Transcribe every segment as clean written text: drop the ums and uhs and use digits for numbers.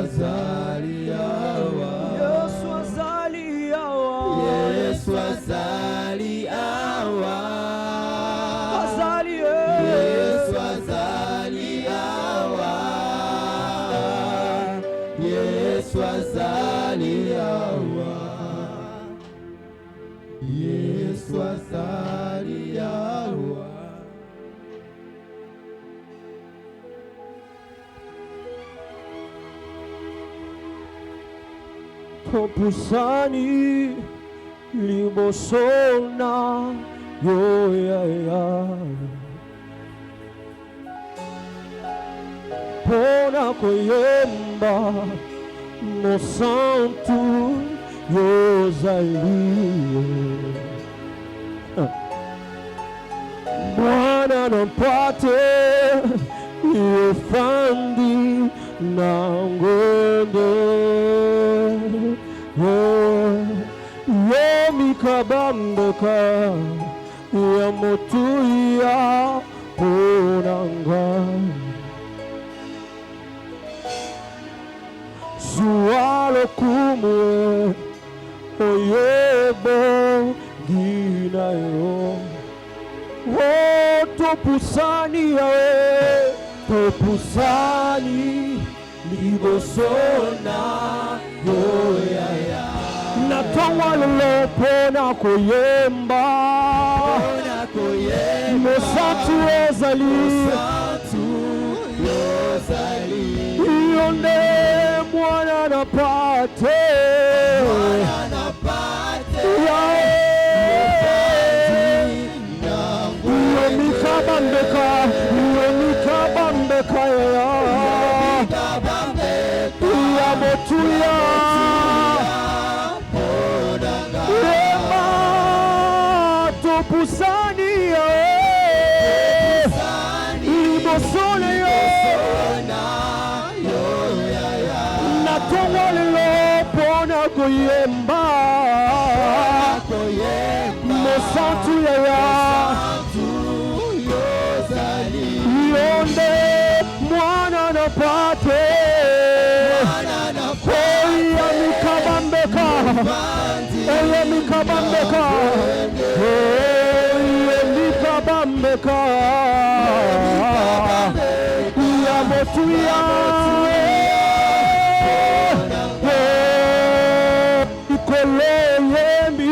azali awa, Yesu azali awa, Yesu azali awa, azali Yesu azali awa, Yesu azali awa, Yesu azali awa. Topusani libosona yo ya ya, pona koyemba no santo yo zali, Bwana nampate yo fandi na ngondo, yo mikabambeka ya motu ya ponanga, sualo kumwe oyebo ginayo, topusani yae, topusani libosona yoyaya, natongwa lelo pona koyemba, Pona koyemba, mosantu yozali, yonde mwana napate, mikabambeka ya motuya ema topusani libosole natongwa lelo pona koyemba mosantu yonde mwana napate oya mikabambeka, oya mikabambeka, oya mikabambeka ya motuya ikolo yembi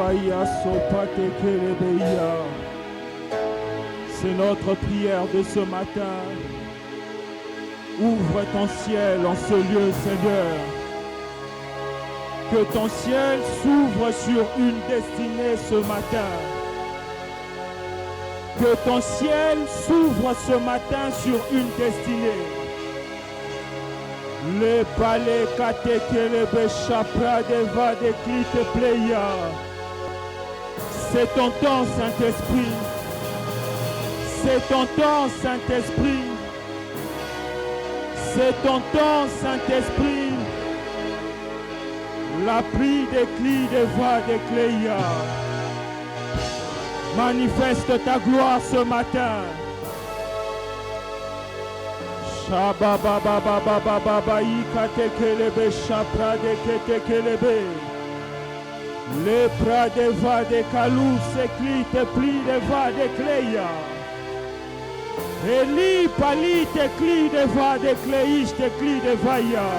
Aya sopate kelebeya. C'est notre prière de ce matin. Ouvre ton ciel en ce lieu, Seigneur. Que ton ciel s'ouvre sur une destinée ce matin. Que ton ciel s'ouvre ce matin sur une destinée. Le palais katekelebe chapra deva de klite pleya. C'est ton temps, Saint-Esprit. C'est ton temps, Saint-Esprit. C'est ton temps, Saint-Esprit. La pluie des clis de voix de Cléa. Manifeste ta gloire ce matin. Shabababababababa ikatekelebe chapra de ketekelebe. Le pras de va de kalou s'éclit te pli de va de Cléa. Eli pali te cli de va de Cléiche te cli de vaïa.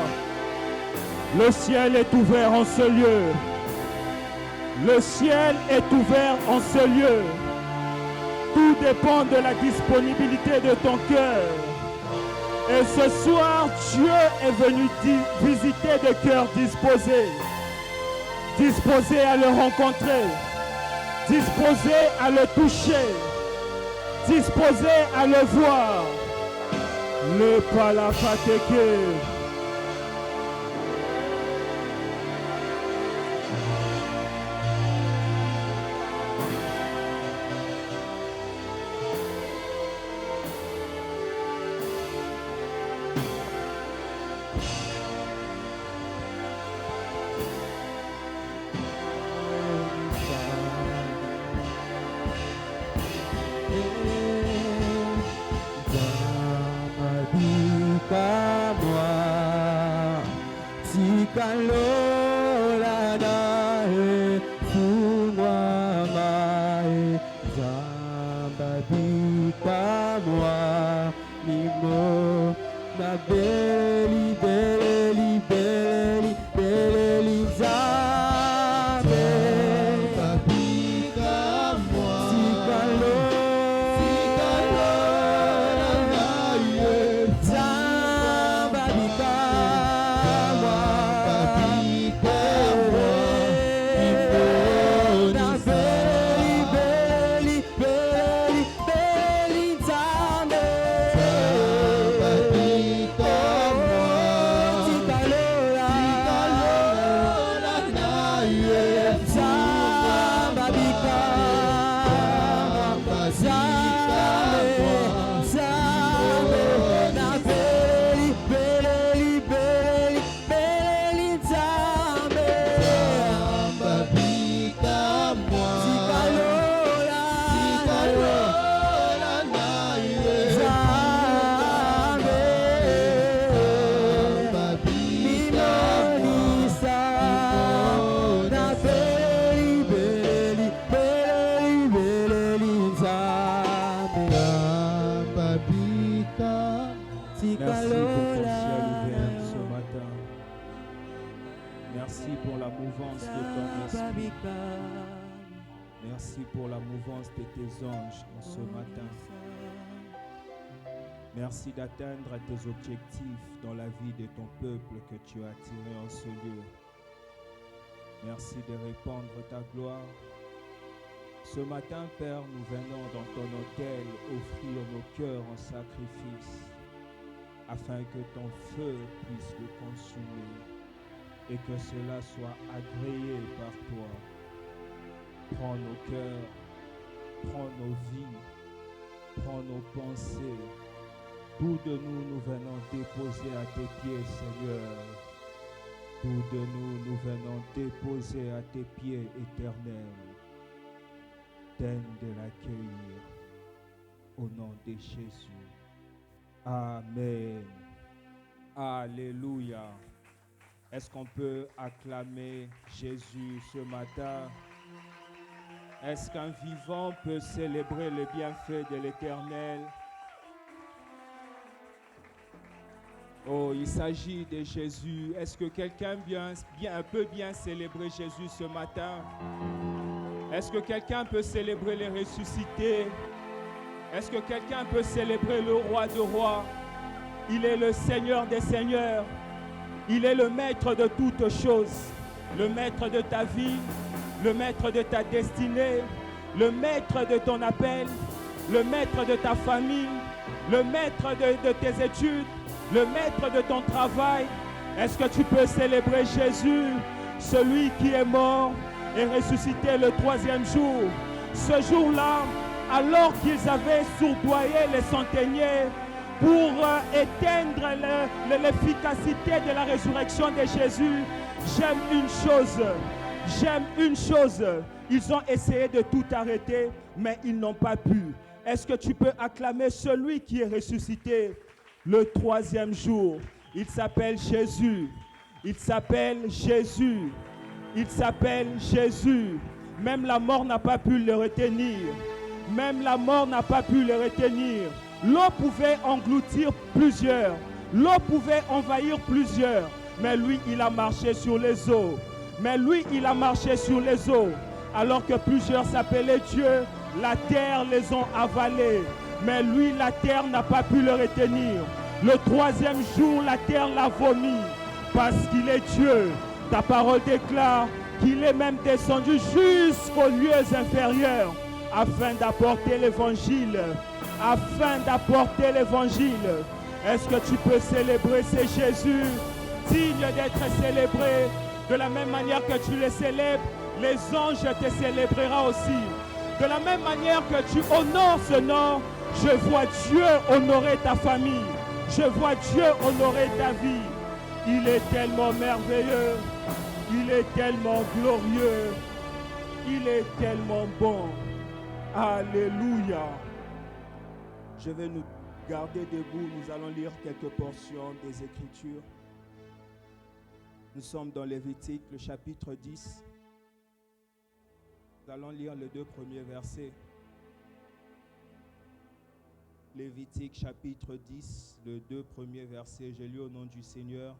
Le ciel est ouvert en ce lieu. Le ciel est ouvert en ce lieu. Tout dépend de la disponibilité de ton cœur. Et ce soir, Dieu est venu visiter des cœurs disposés. Disposés à le rencontrer. Disposés à le toucher. Disposés à le voir. Le palapateke. Merci pour la mouvance de tes anges en ce matin. Merci d'atteindre tes objectifs dans la vie de ton peuple que tu as attiré en ce lieu. Merci de répandre ta gloire. Ce matin, Père, nous venons dans ton autel offrir nos cœurs en sacrifice afin que ton feu puisse le consumer et que cela soit agréé par toi. Prends nos cœurs, prends nos vies, prends nos pensées. Tout de nous venons déposer à tes pieds, Seigneur. Tout de nous venons déposer à tes pieds éternels. Daigne de l'accueillir au nom de Jésus. Amen. Alléluia. Est-ce qu'on peut acclamer Jésus ce matin? Est-ce qu'un vivant peut célébrer le bienfait de l'Éternel? Oh, il s'agit de Jésus. Est-ce que quelqu'un peut bien célébrer Jésus ce matin? Est-ce que quelqu'un peut célébrer les ressuscités? Est-ce que quelqu'un peut célébrer le roi de rois? Il est le Seigneur des seigneurs. Il est le maître de toutes choses. Le maître de ta vie, le maître de ta destinée, le maître de ton appel, le maître de ta famille, le maître de tes études, le maître de ton travail. Est-ce que tu peux célébrer Jésus, celui qui est mort et ressuscité le troisième jour? Ce jour-là, alors qu'ils avaient soudoyé les centeniers pour éteindre l'efficacité de la résurrection de Jésus, j'aime une chose. Ils ont essayé de tout arrêter, mais ils n'ont pas pu. Est-ce que tu peux acclamer celui qui est ressuscité le troisième jour? Il s'appelle Jésus. Il s'appelle Jésus. Il s'appelle Jésus. Même la mort n'a pas pu le retenir. Même la mort n'a pas pu le retenir. L'eau pouvait engloutir plusieurs. L'eau pouvait envahir plusieurs. Mais lui, il a marché sur les eaux. Mais lui, il a marché sur les eaux. Alors que plusieurs s'appelaient Dieu, la terre les ont avalés. Mais lui, la terre n'a pas pu le retenir. Le troisième jour, la terre l'a vomi. Parce qu'il est Dieu. Ta parole déclare qu'il est même descendu jusqu'aux lieux inférieurs afin d'apporter l'évangile. Afin d'apporter l'évangile. Est-ce que tu peux célébrer ces Jésus digne d'être célébré? De la même manière que tu les célèbres, les anges te célébreront aussi. De la même manière que tu honores ce nom, je vois Dieu honorer ta famille. Je vois Dieu honorer ta vie. Il est tellement merveilleux. Il est tellement glorieux. Il est tellement bon. Alléluia. Je vais nous garder debout. Nous allons lire quelques portions des Écritures. Nous sommes dans Lévitique, le chapitre 10. Nous allons lire les 2 premiers versets. Lévitique, chapitre 10, les 2 premiers versets. J'ai lu au nom du Seigneur.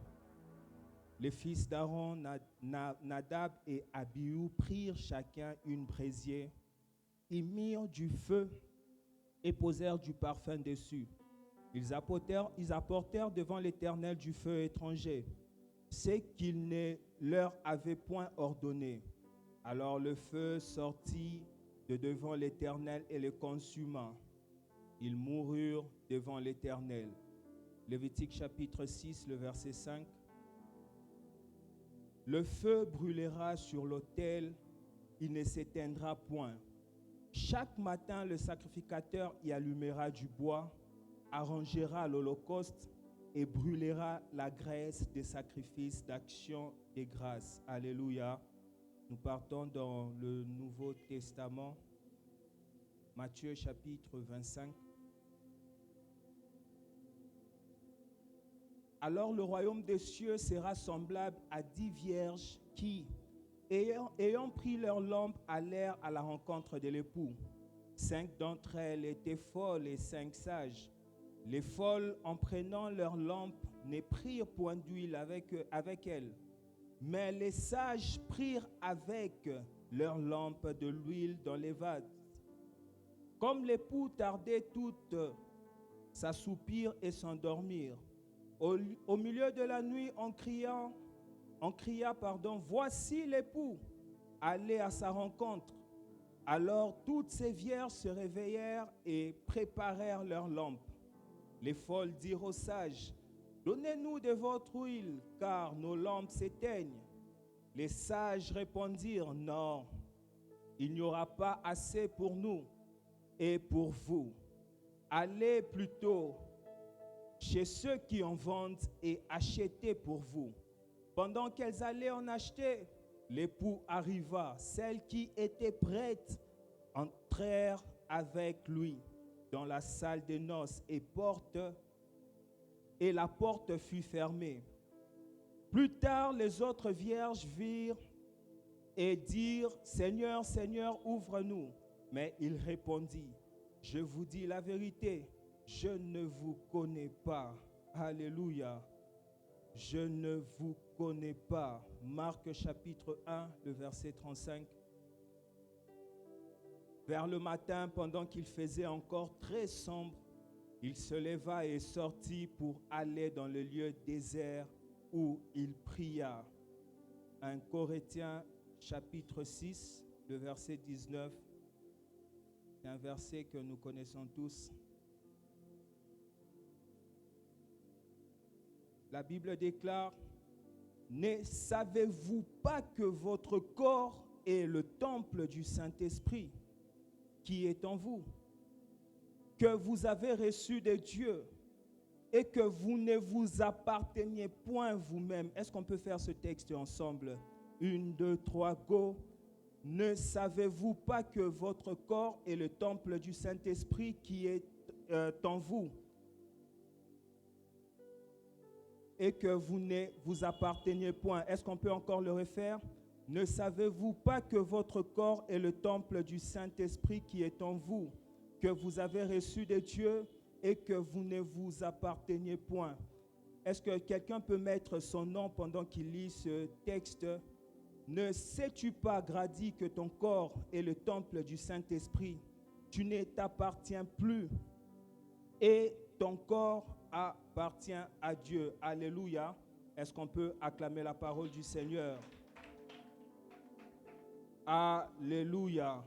Les fils d'Aaron, Nadab et Abihu, prirent chacun une braisier, y mirent du feu et posèrent du parfum dessus. Ils apportèrent devant l'Éternel du feu étranger, ce qu'il ne leur avait point ordonné. Alors le feu sortit de devant l'Éternel et les consuma. Ils moururent devant l'Éternel. Lévitique chapitre 6, le verset 5. Le feu brûlera sur l'autel, il ne s'éteindra point. Chaque matin, le sacrificateur y allumera du bois, arrangera l'holocauste et brûlera la graisse des sacrifices d'action et grâce. Alléluia. Nous partons dans le Nouveau Testament, Matthieu chapitre 25. Alors le royaume des cieux sera semblable à 10 vierges qui, ayant pris leurs lampes, allèrent à la rencontre de l'époux. 5 d'entre elles étaient folles et 5 sages. Les folles, en prenant leurs lampes, ne prirent point d'huile avec elles. Mais les sages prirent avec leurs lampes de l'huile dans les vases. Comme l'époux tardait, toutes s'assoupirent et s'endormirent. Au milieu de la nuit, on cria, voici l'époux, allez à sa rencontre. Alors toutes ces vierges se réveillèrent et préparèrent leurs lampes. Les folles dirent aux sages, donnez-nous de votre huile, car nos lampes s'éteignent. Les sages répondirent, non, il n'y aura pas assez pour nous et pour vous. Allez plutôt chez ceux qui en vendent et achetez pour vous. Pendant qu'elles allaient en acheter, l'époux arriva. Celles qui étaient prêtes entrèrent avec lui dans la salle des noces et la porte fut fermée. Plus tard, les autres vierges virent et dirent, Seigneur, Seigneur, ouvre-nous. Mais il répondit, je vous dis la vérité, je ne vous connais pas. Alléluia. Je ne vous connais pas. Marc chapitre 1, le verset 35. Vers le matin, pendant qu'il faisait encore très sombre, il se leva et sortit pour aller dans le lieu désert où il pria. 1 Corinthiens chapitre 6, le verset 19. C'est un verset que nous connaissons tous. La Bible déclare: ne savez-vous pas que votre corps est le temple du Saint-Esprit qui est en vous, que vous avez reçu de Dieu et que vous ne vous apparteniez point vous-même? Est-ce qu'on peut faire ce texte ensemble? 1, 2, 3, go! Ne savez-vous pas que votre corps est le temple du Saint-Esprit qui est en vous et que vous ne vous apparteniez point? Est-ce qu'on peut encore le refaire? Ne savez-vous pas que votre corps est le temple du Saint-Esprit qui est en vous, que vous avez reçu de Dieu et que vous ne vous apparteniez point? Est-ce que quelqu'un peut mettre son nom pendant qu'il lit ce texte? Ne sais-tu pas, Grady, que ton corps est le temple du Saint-Esprit? Tu ne t'appartiens plus et ton corps appartient à Dieu. Alléluia. Est-ce qu'on peut acclamer la parole du Seigneur? Alléluia.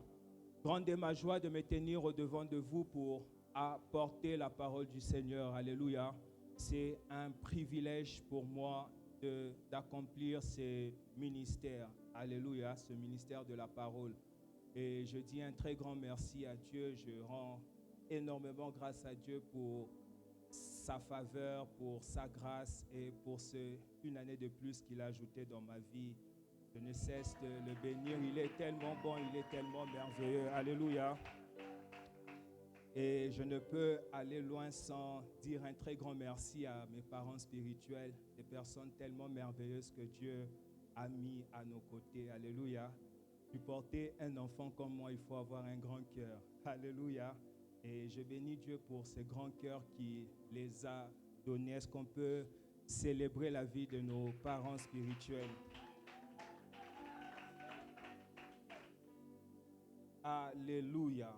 Grande est ma joie de me tenir au-devant de vous pour apporter la parole du Seigneur. Alléluia. C'est un privilège pour moi d'accomplir ce ministère. Alléluia, ce ministère de la parole. Et je dis un très grand merci à Dieu. Je rends énormément grâce à Dieu pour sa faveur, pour sa grâce et pour une année de plus qu'il a ajouté dans ma vie. Je ne cesse de le bénir. Il est tellement bon, il est tellement merveilleux. Alléluia. Et je ne peux aller loin sans dire un très grand merci à mes parents spirituels, des personnes tellement merveilleuses que Dieu a mis à nos côtés. Alléluia. Pour porter un enfant comme moi, il faut avoir un grand cœur. Alléluia. Et je bénis Dieu pour ce grand cœur qui les a donnés. Est-ce qu'on peut célébrer la vie de nos parents spirituels? Alléluia.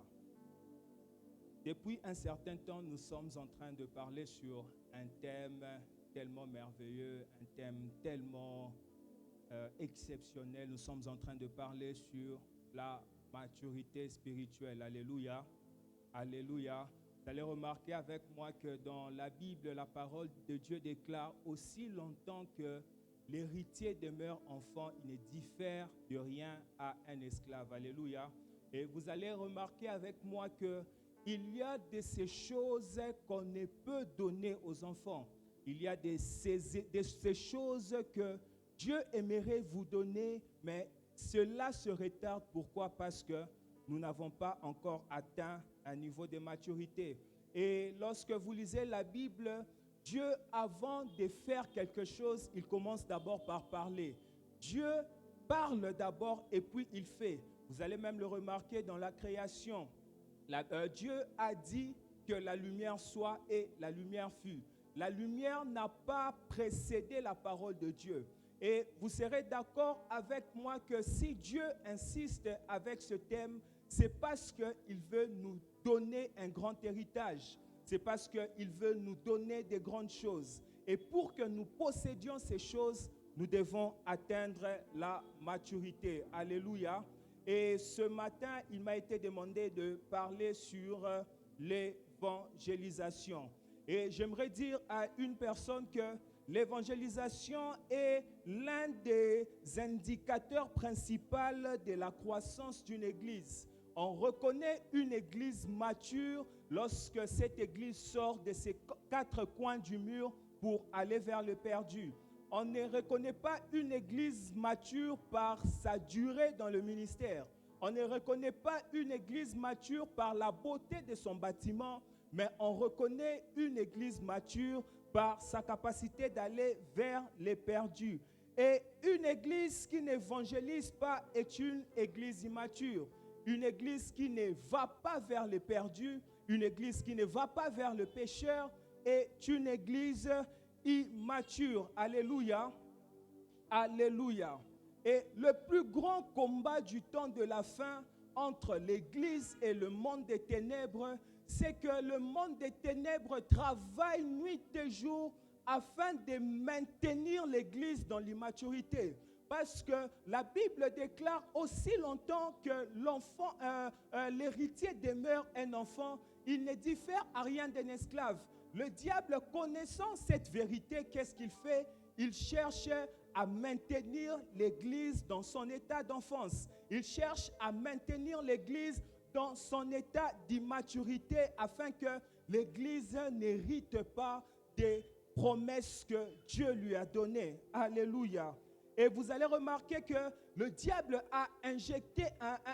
Depuis un certain temps, nous sommes en train de parler sur un thème tellement merveilleux, un thème tellement exceptionnel. Nous sommes en train de parler sur la maturité spirituelle. Alléluia. Alléluia. Vous allez remarquer avec moi que dans la Bible, la parole de Dieu déclare: aussi longtemps que l'héritier demeure enfant, il ne diffère de rien à un esclave. Alléluia. Et vous allez remarquer avec moi que il y a de ces choses qu'on ne peut donner aux enfants. Il y a de ces choses que Dieu aimerait vous donner, mais cela se retarde. Pourquoi? Parce que nous n'avons pas encore atteint un niveau de maturité. Et lorsque vous lisez la Bible, Dieu, avant de faire quelque chose, il commence d'abord par parler. Dieu parle d'abord et puis il fait. Vous allez même le remarquer dans la création. Dieu a dit que la lumière soit et la lumière fut. La lumière n'a pas précédé la parole de Dieu. Et vous serez d'accord avec moi que si Dieu insiste avec ce thème, c'est parce qu'il veut nous donner un grand héritage. C'est parce qu'il veut nous donner des grandes choses. Et pour que nous possédions ces choses, nous devons atteindre la maturité. Alléluia. Et ce matin, il m'a été demandé de parler sur l'évangélisation. Et j'aimerais dire à une personne que l'évangélisation est l'un des indicateurs principaux de la croissance d'une église. On reconnaît une église mature lorsque cette église sort de ses 4 coins du mur pour aller vers le perdu. On ne reconnaît pas une église mature par sa durée dans le ministère. On ne reconnaît pas une église mature par la beauté de son bâtiment, mais on reconnaît une église mature par sa capacité d'aller vers les perdus. Et une église qui n'évangélise pas est une église immature. Une église qui ne va pas vers les perdus, une église qui ne va pas vers le pécheur est une église immature. Alléluia. Alléluia. Et le plus grand combat du temps de la fin entre l'Église et le monde des ténèbres, c'est que le monde des ténèbres travaille nuit et jour afin de maintenir l'Église dans l'immaturité. Parce que la Bible déclare aussi longtemps que l'héritier demeure un enfant, il ne diffère à rien d'un esclave. Le diable, connaissant cette vérité, qu'est-ce qu'il fait? Il cherche à maintenir l'Église dans son état d'enfance. Il cherche à maintenir l'Église dans son état d'immaturité afin que l'Église n'hérite pas des promesses que Dieu lui a données. Alléluia. Et vous allez remarquer que le diable a injecté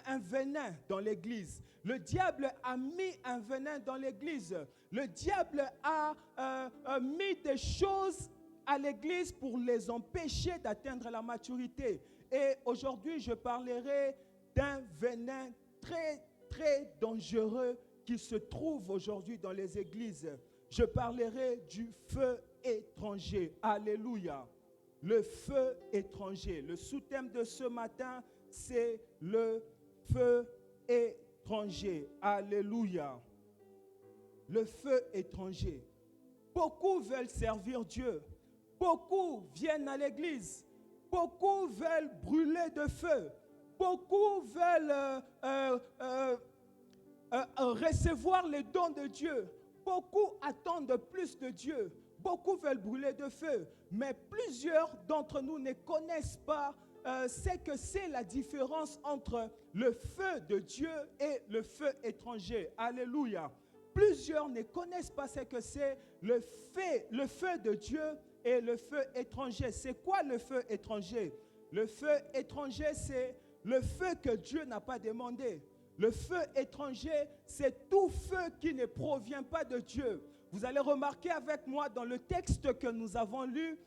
un venin dans l'Église. Le diable a mis un venin dans l'Église. Le diable a mis des choses à l'Église pour les empêcher d'atteindre la maturité. Et aujourd'hui, je parlerai d'un venin très, très dangereux qui se trouve aujourd'hui dans les églises. Je parlerai du feu étranger. Alléluia. Le feu étranger. Le sous-thème de ce matin, c'est le feu étranger. Alléluia. Le feu étranger. Beaucoup veulent servir Dieu. Beaucoup viennent à l'église. Beaucoup veulent brûler de feu. Beaucoup veulent recevoir les dons de Dieu. Beaucoup attendent plus de Dieu. Beaucoup veulent brûler de feu. Mais plusieurs d'entre nous ne connaissent pas ce que c'est la différence entre le feu de Dieu et le feu étranger. Alléluia. Plusieurs ne connaissent pas ce que c'est le feu de Dieu et le feu étranger. C'est quoi le feu étranger? Le feu étranger, c'est le feu que Dieu n'a pas demandé. Le feu étranger, c'est tout feu qui ne provient pas de Dieu. Vous allez remarquer avec moi dans le texte que nous avons lu,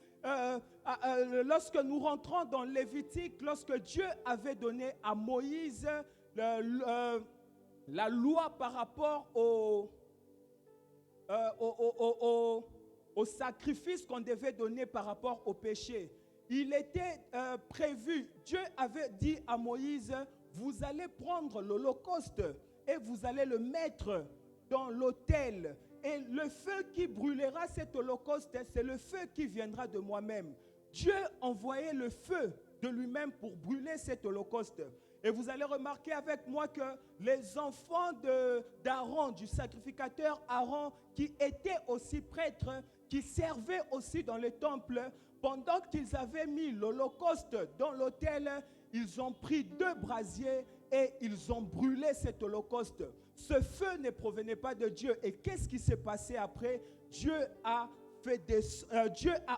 lorsque nous rentrons dans Lévitique, lorsque Dieu avait donné à Moïse la loi par rapport au sacrifice qu'on devait donner par rapport au péché. Il était prévu, Dieu avait dit à Moïse, vous allez prendre l'holocauste et vous allez le mettre dans l'autel. Et le feu qui brûlera cet holocauste, c'est le feu qui viendra de moi-même. Dieu envoyait le feu de lui-même pour brûler cet holocauste. Et vous allez remarquer avec moi que les enfants d'Aaron, du sacrificateur Aaron, qui étaient aussi prêtres, qui servaient aussi dans le temple, pendant qu'ils avaient mis l'holocauste dans l'autel, ils ont pris 2 brasiers et ils ont brûlé cet holocauste. Ce feu ne provenait pas de Dieu. Et qu'est-ce qui s'est passé après? Dieu a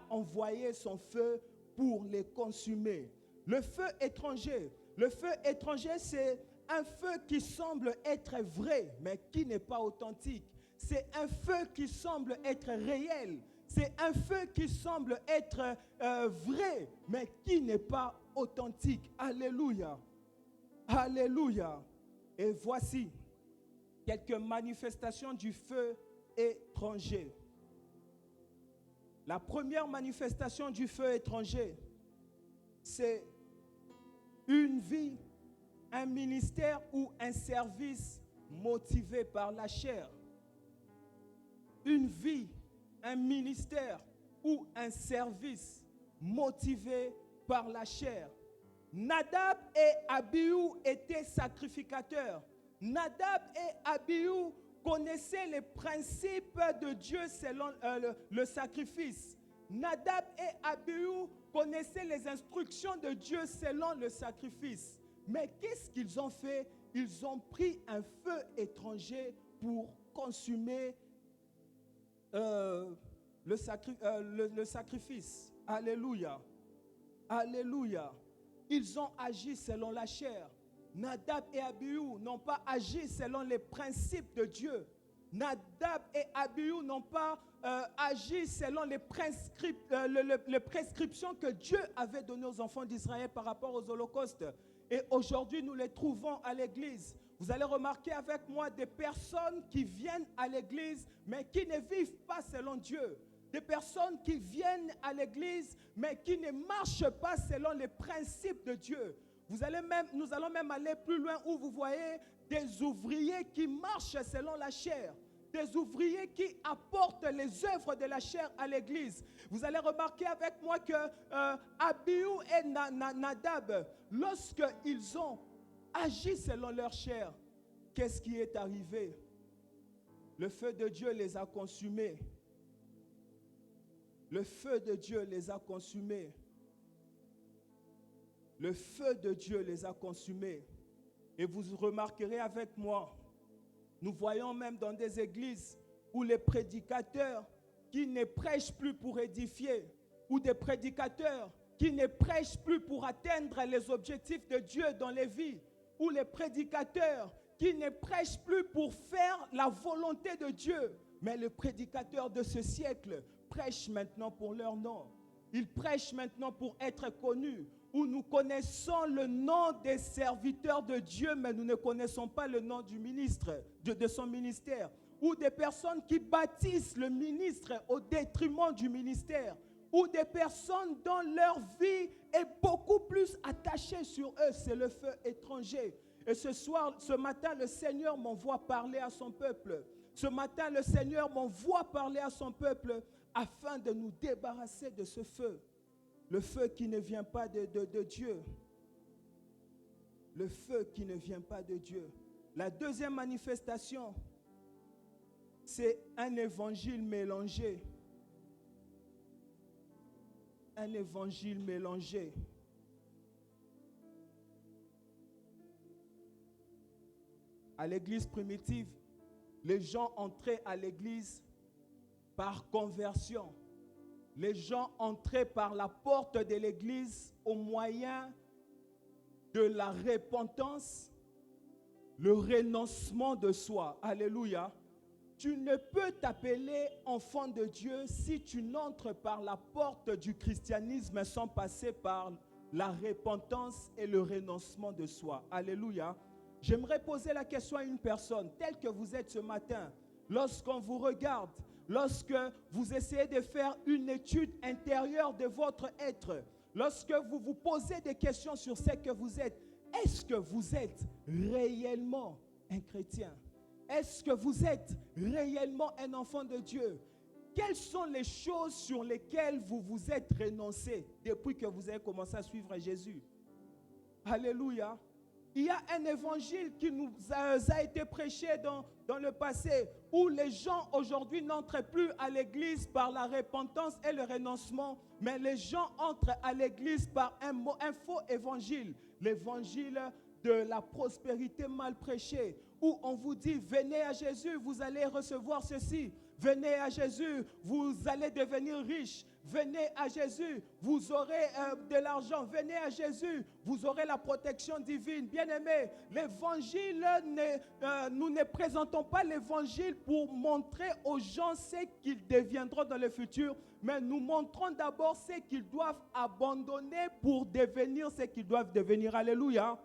envoyé son feu pour les consumer. Le feu étranger. Le feu étranger, c'est un feu qui semble être vrai, mais qui n'est pas authentique. C'est un feu qui semble être réel. C'est un feu qui semble être vrai, mais qui n'est pas authentique. Alléluia. Alléluia. Et voici quelques manifestations du feu étranger. La première manifestation du feu étranger, c'est une vie, un ministère ou un service motivé par la chair. Une vie, un ministère ou un service motivé par la chair. Nadab et Abihu étaient sacrificateurs. Nadab et Abihu connaissaient les principes de Dieu selon le sacrifice. Nadab et Abihu connaissaient les instructions de Dieu selon le sacrifice. Mais qu'est-ce qu'ils ont fait? Ils ont pris un feu étranger pour consumer le sacrifice. Alléluia. Alléluia. Ils ont agi selon la chair. Nadab et Abihu n'ont pas agi selon les principes de Dieu. Nadab et Abihu n'ont pas agi selon les prescriptions que Dieu avait données aux enfants d'Israël par rapport aux holocaustes. Et aujourd'hui, nous les trouvons à l'église. Vous allez remarquer avec moi des personnes qui viennent à l'église, mais qui ne vivent pas selon Dieu. Des personnes qui viennent à l'église, mais qui ne marchent pas selon les principes de Dieu. Nous allons même aller plus loin où vous voyez des ouvriers qui marchent selon la chair. Des ouvriers qui apportent les œuvres de la chair à l'église. Vous allez remarquer avec moi que Abihu et Nadab, lorsqu'ils ont agi selon leur chair, qu'est-ce qui est arrivé? Le feu de Dieu les a consumés. Le feu de Dieu les a consumés. Le feu de Dieu les a consumés. Et vous remarquerez avec moi, nous voyons même dans des églises où les prédicateurs qui ne prêchent plus pour édifier, ou des prédicateurs qui ne prêchent plus pour atteindre les objectifs de Dieu dans les vies, ou les prédicateurs qui ne prêchent plus pour faire la volonté de Dieu. Mais les prédicateurs de ce siècle prêchent maintenant pour leur nom. Ils prêchent maintenant pour être connus. Où nous connaissons le nom des serviteurs de Dieu, mais nous ne connaissons pas le nom du ministre, de son ministère. Ou des personnes qui bâtissent le ministre au détriment du ministère. Ou des personnes dont leur vie est beaucoup plus attachée sur eux. C'est le feu étranger. Et ce matin, le Seigneur m'envoie parler à son peuple. Ce matin, le Seigneur m'envoie parler à son peuple afin de nous débarrasser de ce feu. Le feu qui ne vient pas de Dieu. Le feu qui ne vient pas de Dieu. La deuxième manifestation, c'est un évangile mélangé. Un évangile mélangé. À l'église primitive, les gens entraient à l'église par conversion. Les gens entraient par la porte de l'église au moyen de la repentance, le renoncement de soi. Alléluia. Tu ne peux t'appeler enfant de Dieu si tu n'entres par la porte du christianisme sans passer par la repentance et le renoncement de soi. Alléluia. J'aimerais poser la question à une personne, telle que vous êtes ce matin, lorsqu'on vous regarde, lorsque vous essayez de faire une étude intérieure de votre être, lorsque vous vous posez des questions sur ce que vous êtes, est-ce que vous êtes réellement un chrétien? Est-ce que vous êtes réellement un enfant de Dieu? Quelles sont les choses sur lesquelles vous vous êtes renoncé depuis que vous avez commencé à suivre Jésus? Alléluia. Il y a un évangile qui nous a été prêché dans le passé où les gens aujourd'hui n'entrent plus à l'église par la repentance et le renoncement, mais les gens entrent à l'église par un faux évangile, l'évangile de la prospérité mal prêchée, où on vous dit venez à Jésus, vous allez recevoir ceci, venez à Jésus, vous allez devenir riche. Venez à Jésus, vous aurez de l'argent. Venez à Jésus, vous aurez la protection divine. Bien-aimés, l'évangile, nous ne présentons pas l'évangile pour montrer aux gens ce qu'ils deviendront dans le futur, mais nous montrons d'abord ce qu'ils doivent abandonner pour devenir ce qu'ils doivent devenir. Alléluia.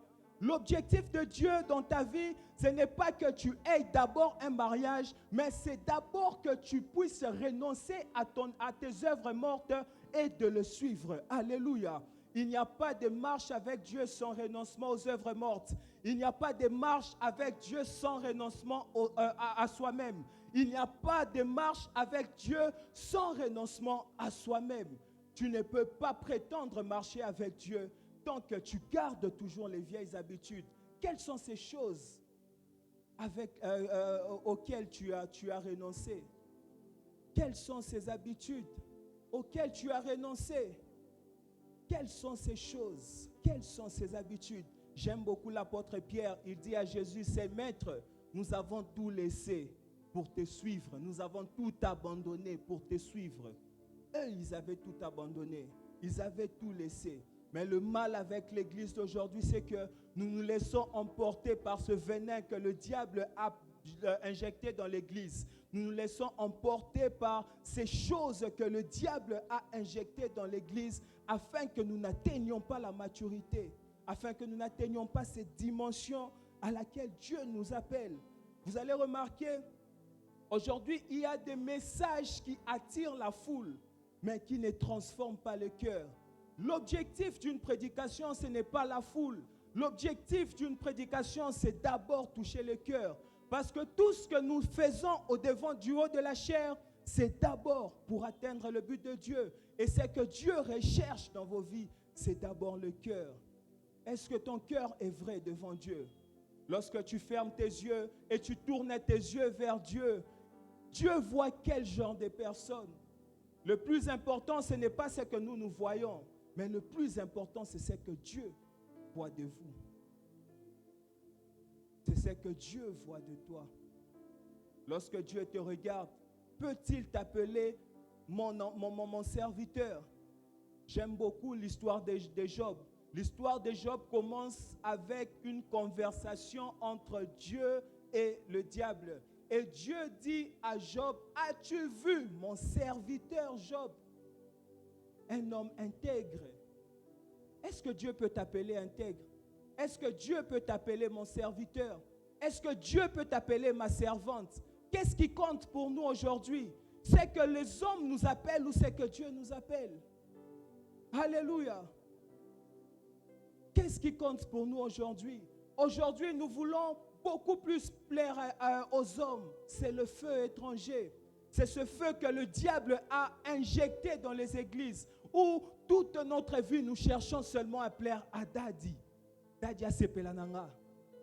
L'objectif de Dieu dans ta vie, ce n'est pas que tu aies d'abord un mariage, mais c'est d'abord que tu puisses renoncer à tes œuvres mortes et de le suivre. Alléluia. Il n'y a pas de marche avec Dieu sans renoncement aux œuvres mortes. Il n'y a pas de marche avec Dieu sans renoncement à soi-même. Il n'y a pas de marche avec Dieu sans renoncement à soi-même. Tu ne peux pas prétendre marcher avec Dieu tant que tu gardes toujours les vieilles habitudes. Quelles sont ces choses auxquelles tu as renoncé? Quelles sont ces habitudes auxquelles tu as renoncé? Quelles sont ces choses? Quelles sont ces habitudes? J'aime beaucoup l'apôtre Pierre. Il dit à Jésus, c'est maître, nous avons tout laissé pour te suivre. Nous avons tout abandonné pour te suivre. Eux, ils avaient tout abandonné. Ils avaient tout laissé. Mais le mal avec l'église d'aujourd'hui, c'est que nous nous laissons emporter par ce venin que le diable a injecté dans l'église. Nous nous laissons emporter par ces choses que le diable a injectées dans l'église afin que nous n'atteignions pas la maturité, afin que nous n'atteignions pas cette dimension à laquelle Dieu nous appelle. Vous allez remarquer, aujourd'hui, il y a des messages qui attirent la foule, mais qui ne transforment pas le cœur. L'objectif d'une prédication, ce n'est pas la foule. L'objectif d'une prédication, c'est d'abord toucher le cœur. Parce que tout ce que nous faisons au-devant du haut de la chair, c'est d'abord pour atteindre le but de Dieu. Et ce que Dieu recherche dans vos vies, c'est d'abord le cœur. Est-ce que ton cœur est vrai devant Dieu? Lorsque tu fermes tes yeux et tu tournes tes yeux vers Dieu, Dieu voit quel genre de personne. Le plus important, ce n'est pas ce que nous voyons, mais le plus important, c'est ce que Dieu voit de vous. C'est ce que Dieu voit de toi. Lorsque Dieu te regarde, peut-il t'appeler mon serviteur? J'aime beaucoup l'histoire de Job. L'histoire de Job commence avec une conversation entre Dieu et le diable. Et Dieu dit à Job, as-tu vu mon serviteur Job? Un homme intègre. Est-ce que Dieu peut t'appeler intègre? Est-ce que Dieu peut t'appeler mon serviteur? Est-ce que Dieu peut t'appeler ma servante? Qu'est-ce qui compte pour nous aujourd'hui? C'est que les hommes nous appellent ou c'est que Dieu nous appelle? Alléluia. Qu'est-ce qui compte pour nous aujourd'hui? Aujourd'hui, nous voulons beaucoup plus plaire aux hommes. C'est le feu étranger. C'est ce feu que le diable a injecté dans les églises, où toute notre vie, nous cherchons seulement à plaire à Daddy. Daddy Asepelananga.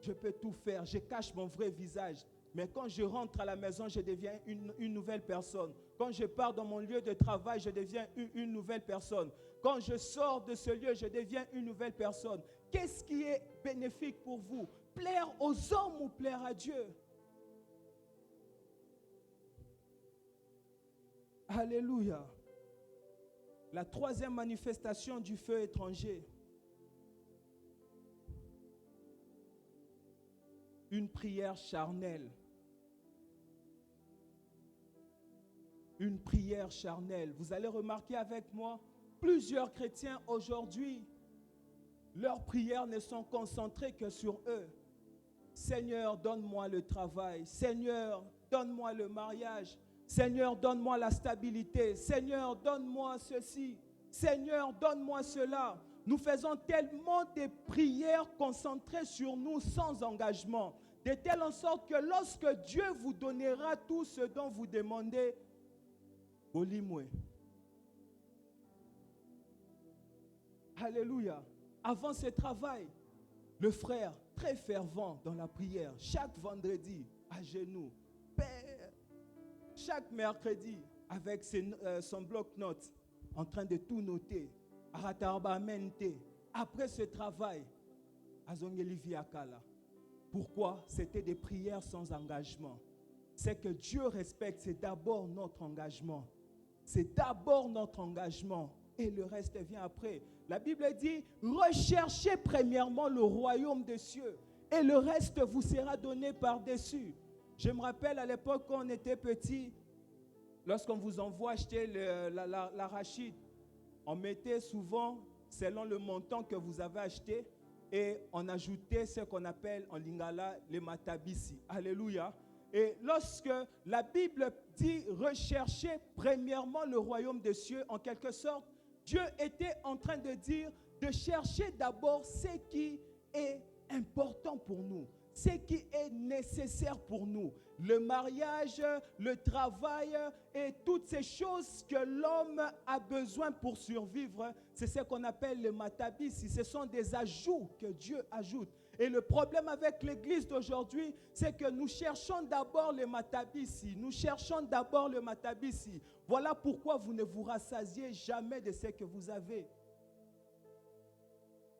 Je peux tout faire. Je cache mon vrai visage. Mais quand je rentre à la maison, je deviens une nouvelle personne. Quand je pars dans mon lieu de travail, je deviens une nouvelle personne. Quand je sors de ce lieu, je deviens une nouvelle personne. Qu'est-ce qui est bénéfique pour vous? Plaire aux hommes ou plaire à Dieu? Alléluia. La troisième manifestation du feu étranger. Une prière charnelle. Une prière charnelle. Vous allez remarquer avec moi, plusieurs chrétiens aujourd'hui, leurs prières ne sont concentrées que sur eux. Seigneur, donne-moi le travail. Seigneur, donne-moi le mariage. Seigneur, donne-moi la stabilité. Seigneur, donne-moi ceci. Seigneur, donne-moi cela. Nous faisons tellement de prières concentrées sur nous sans engagement, de telle en sorte que lorsque Dieu vous donnera tout ce dont vous demandez, Olimwe. Alléluia. Avant ce travail, le frère, très fervent dans la prière, chaque vendredi, à genoux, Père, chaque mercredi, avec son bloc-notes, en train de tout noter, après ce travail, pourquoi? C'était des prières sans engagement. C'est que Dieu respecte, c'est d'abord notre engagement. C'est d'abord notre engagement et le reste vient après. La Bible dit, recherchez premièrement le royaume des cieux et le reste vous sera donné par-dessus. Je me rappelle à l'époque quand on était petit, lorsqu'on vous envoie acheter l'arachide, on mettait souvent, selon le montant que vous avez acheté, et on ajoutait ce qu'on appelle en lingala les matabisi. Alléluia. Et lorsque la Bible dit rechercher premièrement le royaume des cieux, en quelque sorte, Dieu était en train de dire de chercher d'abord ce qui est important pour nous, ce qui est nécessaire pour nous. Le mariage, le travail et toutes ces choses que l'homme a besoin pour survivre, c'est ce qu'on appelle le matabisi. Ce sont des ajouts que Dieu ajoute. Et le problème avec l'église d'aujourd'hui, c'est que nous cherchons d'abord le matabisi. Nous cherchons d'abord le matabisi. Voilà pourquoi vous ne vous rassasiez jamais de ce que vous avez.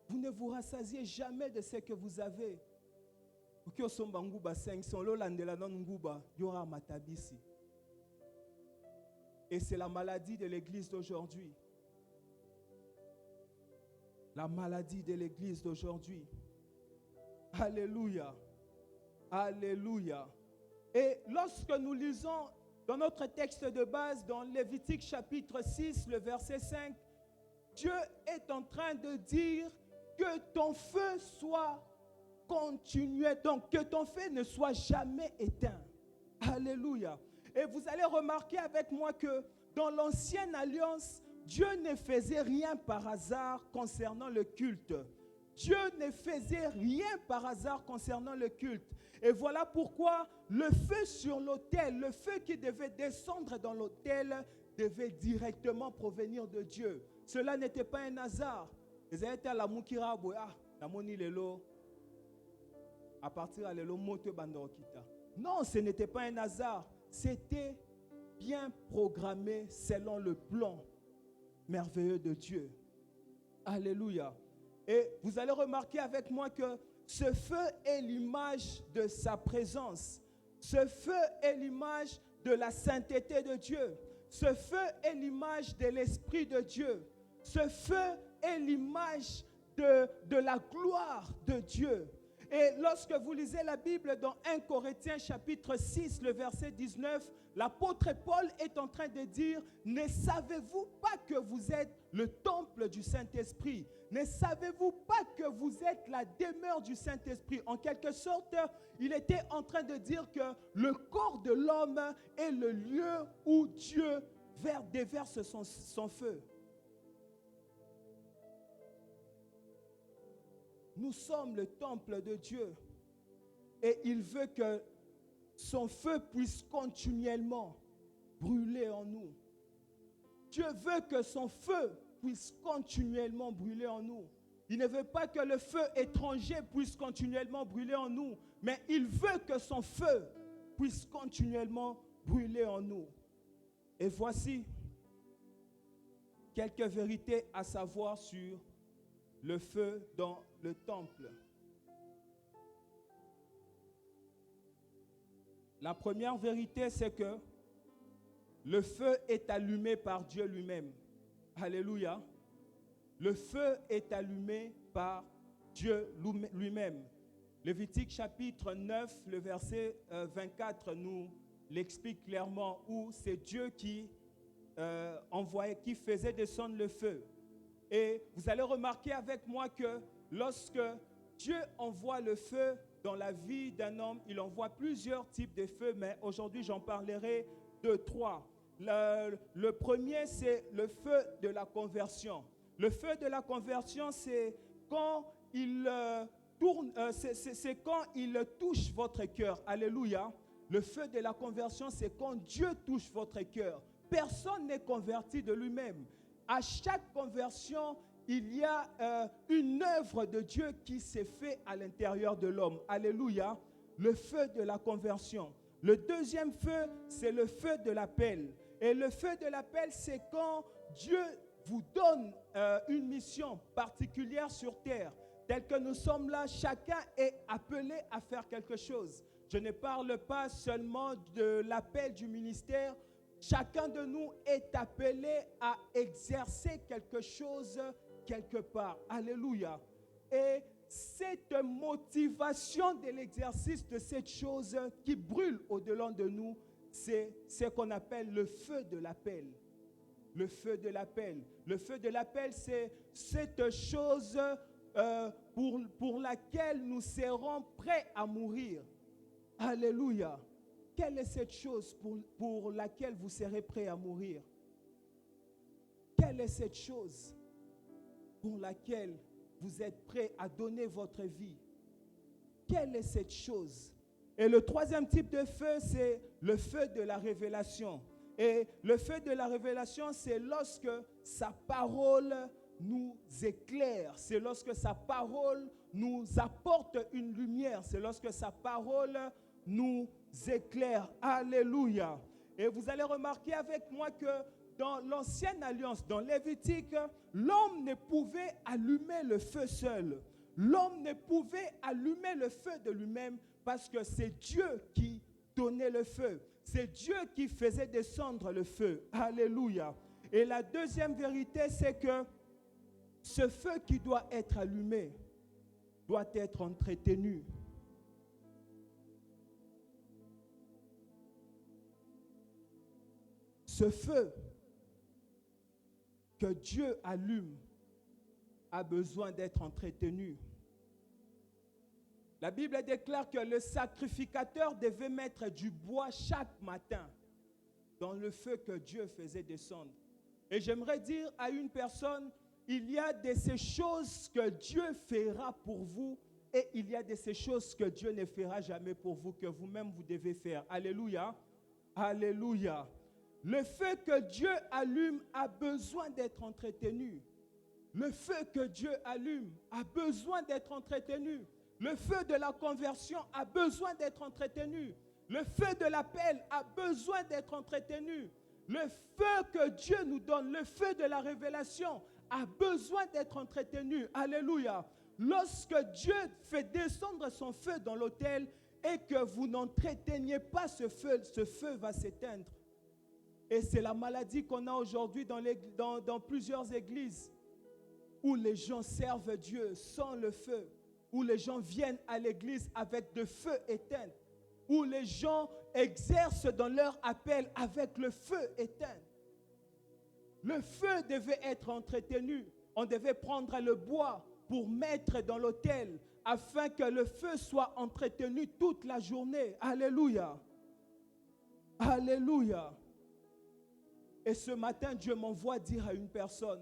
Vous ne vous rassasiez jamais de ce que vous avez. Et c'est la maladie de l'église d'aujourd'hui. La maladie de l'église d'aujourd'hui. Alléluia. Alléluia. Et lorsque nous lisons dans notre texte de base, dans Lévitique chapitre 6, le verset 5, Dieu est en train de dire que ton feu soit continué, donc que ton feu ne soit jamais éteint. Alléluia. Et vous allez remarquer avec moi que dans l'ancienne alliance, Dieu ne faisait rien par hasard concernant le culte. Dieu ne faisait rien par hasard concernant le culte. Et voilà pourquoi le feu sur l'autel, le feu qui devait descendre dans l'autel, devait directement provenir de Dieu. Cela n'était pas un hasard. À partir de non, ce n'était pas un hasard. C'était bien programmé selon le plan merveilleux de Dieu. Alléluia. Et vous allez remarquer avec moi que ce feu est l'image de sa présence. Ce feu est l'image de la sainteté de Dieu. Ce feu est l'image de l'Esprit de Dieu. Ce feu est l'image de la gloire de Dieu. Et lorsque vous lisez la Bible dans 1 Corinthiens chapitre 6, le verset 19, l'apôtre Paul est en train de dire, ne savez-vous pas que vous êtes le temple du Saint-Esprit? Ne savez-vous pas que vous êtes la demeure du Saint-Esprit? En quelque sorte, il était en train de dire que le corps de l'homme est le lieu où Dieu déverse son feu. Nous sommes le temple de Dieu et il veut que son feu puisse continuellement brûler en nous. Dieu veut que son feu puisse continuellement brûler en nous. Il ne veut pas que le feu étranger puisse continuellement brûler en nous, mais il veut que son feu puisse continuellement brûler en nous. Et voici quelques vérités à savoir sur le feu dans le temple. La première vérité, c'est que le feu est allumé par Dieu lui-même. Alléluia. Le feu est allumé par Dieu lui-même. Lévitique chapitre 9, le verset 24 nous l'explique clairement, où c'est Dieu qui qui faisait descendre le feu. Et vous allez remarquer avec moi que lorsque Dieu envoie le feu dans la vie d'un homme, il envoie plusieurs types de feux, mais aujourd'hui j'en parlerai de trois. Le premier, c'est le feu de la conversion. Le feu de la conversion, c'est quand il c'est quand il touche votre cœur. Alléluia. Le feu de la conversion, c'est quand Dieu touche votre cœur. Personne n'est converti de lui-même. À chaque conversion, il y a une œuvre de Dieu qui s'est faite à l'intérieur de l'homme. Alléluia. Le feu de la conversion. Le deuxième feu, c'est le feu de l'appel. Et le feu de l'appel, c'est quand Dieu vous donne une mission particulière sur terre. Tel que nous sommes là, chacun est appelé à faire quelque chose. Je ne parle pas seulement de l'appel du ministère. Chacun de nous est appelé à exercer quelque chose quelque part. Alléluia. Et cette motivation de l'exercice de cette chose qui brûle au-delà de nous, c'est ce qu'on appelle le feu de l'appel. Le feu de l'appel. Le feu de l'appel, c'est cette chose pour laquelle nous serons prêts à mourir. Alléluia. Quelle est cette chose pour laquelle vous serez prêts à mourir? Quelle est cette chose pour laquelle vous êtes prêts à donner votre vie? Quelle est cette chose? Et le troisième type de feu, c'est le feu de la révélation. Et le feu de la révélation, c'est lorsque sa parole nous éclaire. C'est lorsque sa parole nous apporte une lumière. C'est lorsque sa parole nous éclaire. Alléluia. Et vous allez remarquer avec moi que dans l'ancienne alliance, dans Lévitique, l'homme ne pouvait allumer le feu seul. L'homme ne pouvait allumer le feu de lui-même parce que c'est Dieu qui donnait le feu. C'est Dieu qui faisait descendre le feu. Alléluia. Et la deuxième vérité, c'est que ce feu qui doit être allumé doit être entretenu. Ce feu que Dieu allume a besoin d'être entretenu. La Bible déclare que le sacrificateur devait mettre du bois chaque matin dans le feu que Dieu faisait descendre. Et j'aimerais dire à une personne, il y a de ces choses que Dieu fera pour vous et il y a de ces choses que Dieu ne fera jamais pour vous, que vous-même vous devez faire. Alléluia. Alléluia. Le feu que Dieu allume a besoin d'être entretenu. Le feu que Dieu allume a besoin d'être entretenu. Le feu de la conversion a besoin d'être entretenu. Le feu de l'appel a besoin d'être entretenu. Le feu que Dieu nous donne, le feu de la révélation a besoin d'être entretenu. Alléluia. Lorsque Dieu fait descendre son feu dans l'autel et que vous n'entreteniez pas ce feu va s'éteindre. Et c'est la maladie qu'on a aujourd'hui dans plusieurs églises où les gens servent Dieu sans le feu, où les gens viennent à l'église avec le feu éteint, où les gens exercent dans leur appel avec le feu éteint. Le feu devait être entretenu. On devait prendre le bois pour mettre dans l'autel afin que le feu soit entretenu toute la journée. Alléluia. Alléluia. Et ce matin, Dieu m'envoie dire à une personne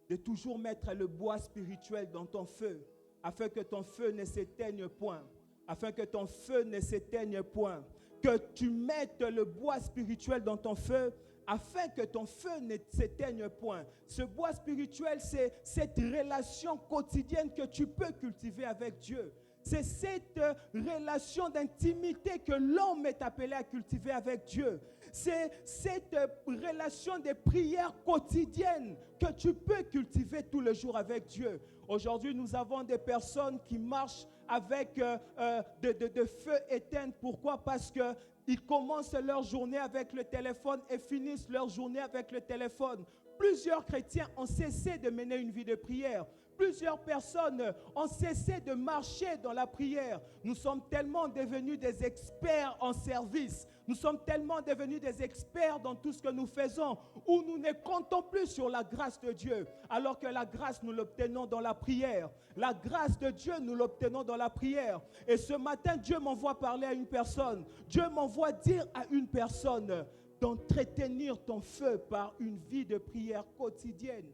de toujours mettre le bois spirituel dans ton feu afin que ton feu ne s'éteigne point. Afin que ton feu ne s'éteigne point. Que tu mettes le bois spirituel dans ton feu afin que ton feu ne s'éteigne point. Ce bois spirituel, c'est cette relation quotidienne que tu peux cultiver avec Dieu. C'est cette relation d'intimité que l'homme est appelé à cultiver avec Dieu. C'est cette relation de prière quotidienne que tu peux cultiver tous les jours avec Dieu. Aujourd'hui, nous avons des personnes qui marchent avec de feu éteint. Pourquoi? Parce qu'ils commencent leur journée avec le téléphone et finissent leur journée avec le téléphone. Plusieurs chrétiens ont cessé de mener une vie de prière. Plusieurs personnes ont cessé de marcher dans la prière. Nous sommes tellement devenus des experts en service. Nous sommes tellement devenus des experts dans tout ce que nous faisons, où nous ne comptons plus sur la grâce de Dieu, alors que la grâce, nous l'obtenons dans la prière. La grâce de Dieu, nous l'obtenons dans la prière. Et ce matin, Dieu m'envoie parler à une personne. Dieu m'envoie dire à une personne d'entretenir ton feu par une vie de prière quotidienne.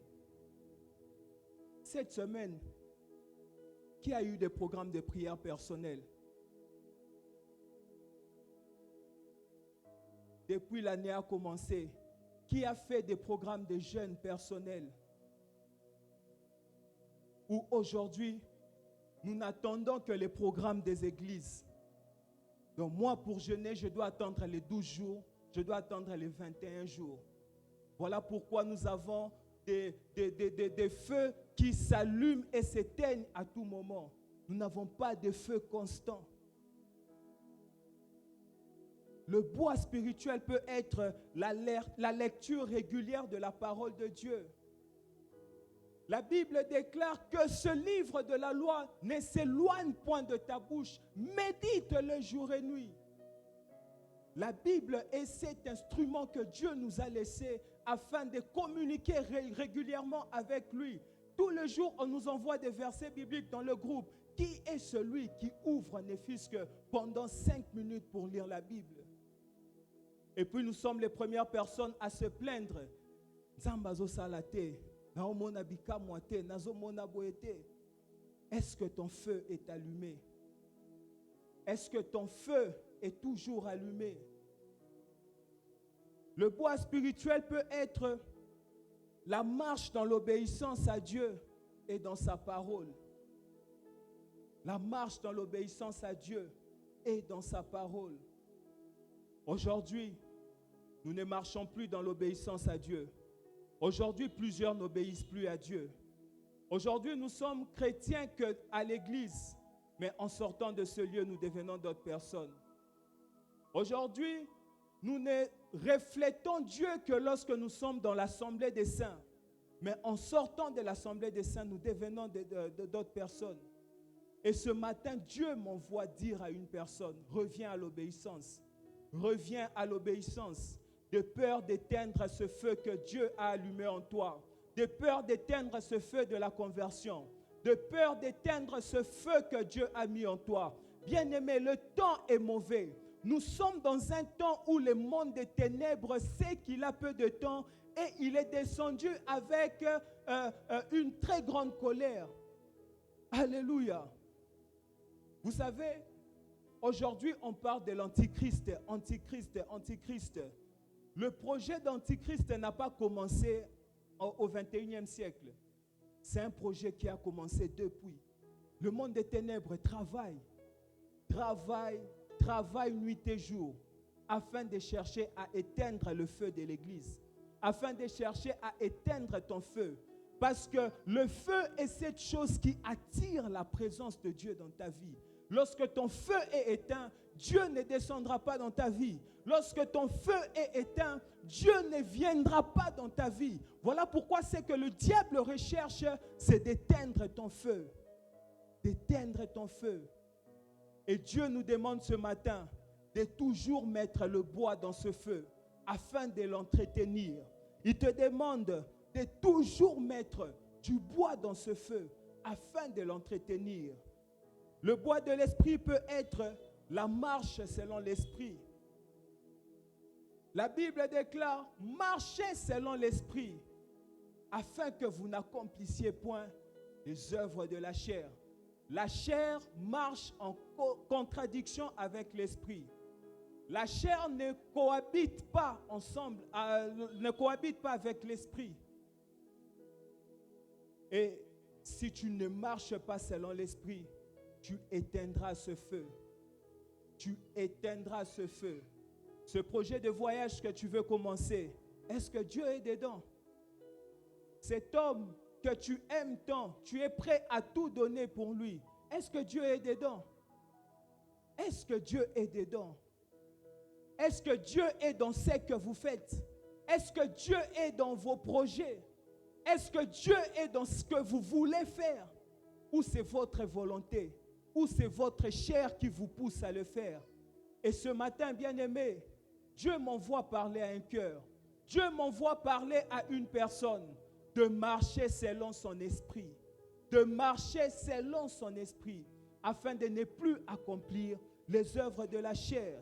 Cette semaine, qui a eu des programmes de prière personnels? Depuis l'année a commencé, qui a fait des programmes de jeûne personnels? Ou aujourd'hui, nous n'attendons que les programmes des églises. Donc moi, pour jeûner, je dois attendre les 12 jours, je dois attendre les 21 jours. Voilà pourquoi nous avons des feux qui s'allument et s'éteignent à tout moment. Nous n'avons pas de feu constant. Le bois spirituel peut être la lecture régulière de la parole de Dieu. La Bible déclare que ce livre de la loi ne s'éloigne point de ta bouche. Médite-le jour et nuit. La Bible est cet instrument que Dieu nous a laissé afin de communiquer régulièrement avec lui. Tous les jours, on nous envoie des versets bibliques dans le groupe. Qui est celui qui ouvre ne fût-ce que pendant 5 minutes pour lire la Bible? Et puis nous sommes les premières personnes à se plaindre. Est-ce que ton feu est allumé? Est-ce que ton feu est toujours allumé? Le bois spirituel peut être la marche dans l'obéissance à Dieu et dans sa parole. La marche dans l'obéissance à Dieu et dans sa parole. Aujourd'hui, nous ne marchons plus dans l'obéissance à Dieu. Aujourd'hui, plusieurs n'obéissent plus à Dieu. Aujourd'hui, nous sommes chrétiens qu'à l'église, mais en sortant de ce lieu, nous devenons d'autres personnes. Aujourd'hui, nous ne reflétons Dieu que lorsque nous sommes dans l'assemblée des saints. Mais en sortant de l'assemblée des saints, nous devenons d'autres personnes. Et ce matin, Dieu m'envoie dire à une personne, reviens à l'obéissance. Reviens à l'obéissance. De peur d'éteindre ce feu que Dieu a allumé en toi. De peur d'éteindre ce feu de la conversion. De peur d'éteindre ce feu que Dieu a mis en toi. Bien-aimé, le temps est mauvais. Nous sommes dans un temps où le monde des ténèbres sait qu'il a peu de temps et il est descendu avec une très grande colère. Alléluia. Vous savez, aujourd'hui, on parle de l'antichrist, antichrist, antichrist. Le projet d'antichrist n'a pas commencé au 21e siècle. C'est un projet qui a commencé depuis. Le monde des ténèbres travaille nuit et jour afin de chercher à éteindre le feu de l'église, afin de chercher à éteindre ton feu. Parce que le feu est cette chose qui attire la présence de Dieu dans ta vie. Lorsque ton feu est éteint, Dieu ne descendra pas dans ta vie. Lorsque ton feu est éteint, Dieu ne viendra pas dans ta vie. Voilà pourquoi c'est que le diable recherche, c'est d'éteindre ton feu. D'éteindre ton feu. Et Dieu nous demande ce matin de toujours mettre le bois dans ce feu afin de l'entretenir. Il te demande de toujours mettre du bois dans ce feu afin de l'entretenir. Le bois de l'esprit peut être la marche selon l'esprit. La Bible déclare, marchez selon l'esprit, afin que vous n'accomplissiez point les œuvres de la chair. La chair marche en contradiction avec l'esprit. La chair ne cohabite pas ensemble, ne cohabite pas avec l'esprit. Et si tu ne marches pas selon l'esprit, tu éteindras ce feu. Tu éteindras ce feu. Ce projet de voyage que tu veux commencer, est-ce que Dieu est dedans? Cet homme que tu aimes tant, tu es prêt à tout donner pour lui. Est-ce que Dieu est dedans? Est-ce que Dieu est dedans? Est-ce que Dieu est dans ce que vous faites? Est-ce que Dieu est dans vos projets? Est-ce que Dieu est dans ce que vous voulez faire? Ou c'est votre volonté? Ou c'est votre chair qui vous pousse à le faire? Et ce matin, bien-aimé, Dieu m'envoie parler à un cœur. Dieu m'envoie parler à une personne de marcher selon son esprit. De marcher selon son esprit afin de ne plus accomplir les œuvres de la chair.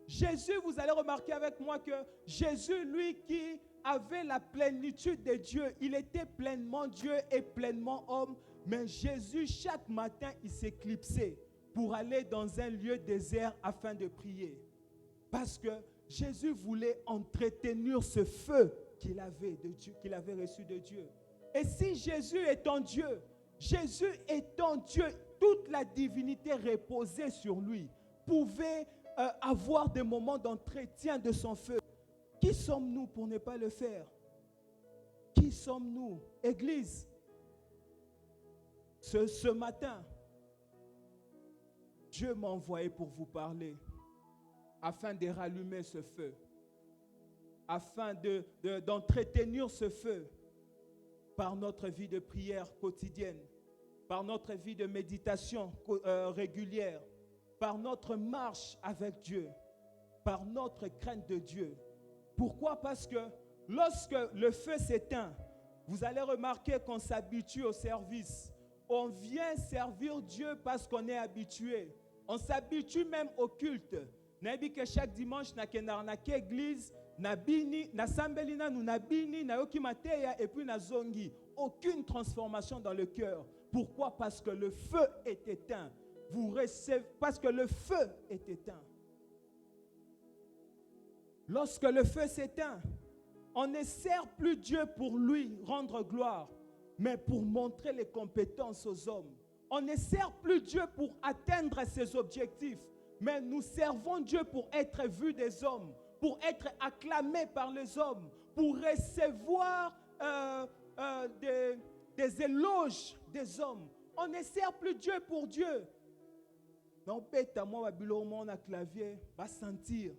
Jésus, vous allez remarquer avec moi que Jésus, lui qui avait la plénitude de Dieu, il était pleinement Dieu et pleinement homme, mais Jésus, chaque matin, il s'éclipsait pour aller dans un lieu désert afin de prier. Parce que Jésus voulait entretenir ce feu qu'il avait de Dieu, qu'il avait reçu de Dieu. Et si Jésus étant Dieu, toute la divinité reposait sur lui, pouvait avoir des moments d'entretien de son feu. Qui sommes-nous pour ne pas le faire? Qui sommes-nous? Église, ce matin, Dieu m'a envoyé pour vous parler afin de rallumer ce feu, afin d'entretenir ce feu par notre vie de prière quotidienne, par notre vie de méditation régulière, par notre marche avec Dieu, par notre crainte de Dieu. Pourquoi? Parce que lorsque le feu s'éteint, vous allez remarquer qu'on s'habitue au service. On vient servir Dieu parce qu'on est habitué. On s'habitue même au culte. Nabi que chaque dimanche na kenarnake église na bini na sambelina nous na bini na yoki mateya et puis na zongi. Aucune transformation dans le cœur. Pourquoi? Parce que le feu est éteint. Vous recevez parce que le feu est éteint. Lorsque le feu s'éteint, on ne sert plus Dieu pour lui rendre gloire, mais pour montrer les compétences aux hommes. On ne sert plus Dieu pour atteindre ses objectifs, mais nous servons Dieu pour être vu des hommes, pour être acclamé par les hommes, pour recevoir des éloges des hommes. On ne sert plus Dieu pour Dieu. Non, bêta moi babilon na clavier va sentir.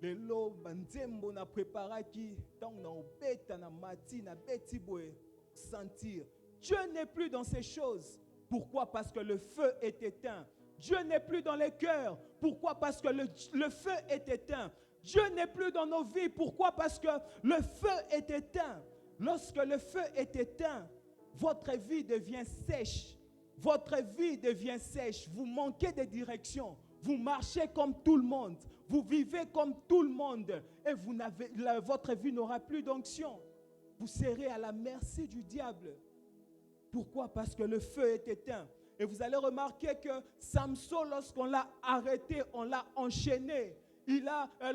Les lots banzembo na préparé qui donc na bêta na mati na beti boé sentir. Dieu n'est plus dans ces choses. Pourquoi? Parce que le feu est éteint. Dieu n'est plus dans les cœurs. Pourquoi? Parce que le feu est éteint. Dieu n'est plus dans nos vies. Pourquoi? Parce que le feu est éteint. Lorsque le feu est éteint, votre vie devient sèche. Votre vie devient sèche. Vous manquez de direction. Vous marchez comme tout le monde. Vous vivez comme tout le monde. Et votre vie n'aura plus d'onction. Vous serez à la merci du diable. Pourquoi? Parce que le feu est éteint. Et vous allez remarquer que Samson, lorsqu'on l'a arrêté, on l'a enchaîné.